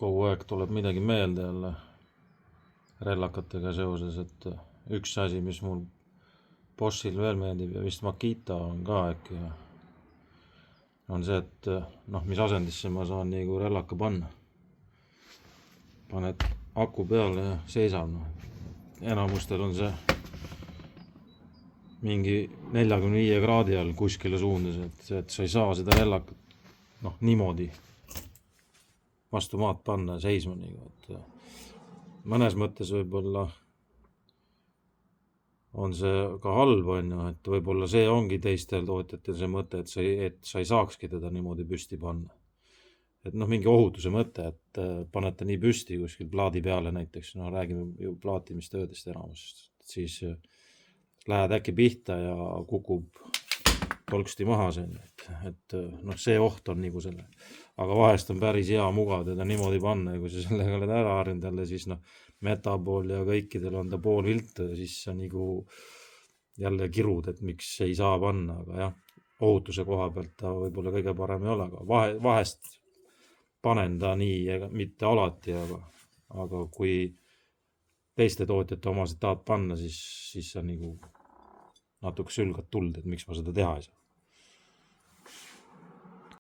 kogu aeg tuleb midagi meelde jälle rellakatega seoses, et üks asi, mis mul Boschil veel meeldib ja vist Makita on ka äkki, on see, et mis asendisse ma saan nagu rellaka panna. Paned aku peale ja seisab. Enamustel on see mingi 45 kraadi all kuskile suundas, et sa ei saa seda rellakat niimoodi vastu maad panna ja seisma nagu, et mõnes mõttes võib-olla on see ka halb, et võib-olla see ongi teistel tootjatel see mõte, et sa ei saakski teda niimoodi püsti panna. Et mingi ohutuse mõte, et panete nii püsti kuskil plaadi peale näiteks, räägime ju plaatimistöödest enamusest, siis lähed äkki pihta ja kukub tolksti maha see, et see oht on nagu selle. Aga vahest on päris hea mugav teda niimoodi panna ja kui sa sellega oled ära harjunud jälle, siis metapool ja kõikidel on ta pool viltu ja siis sa nagu jälle kirud, et miks ei saa panna, aga jah, ohutuse koha pealt ta võib-olla kõige parem ei ole, aga vahest panen ta nii, mitte alati, aga kui teiste tootjate omasid tahad panna, siis sa nagu natuke sülgad tuld, et miks ma seda teha ei saa.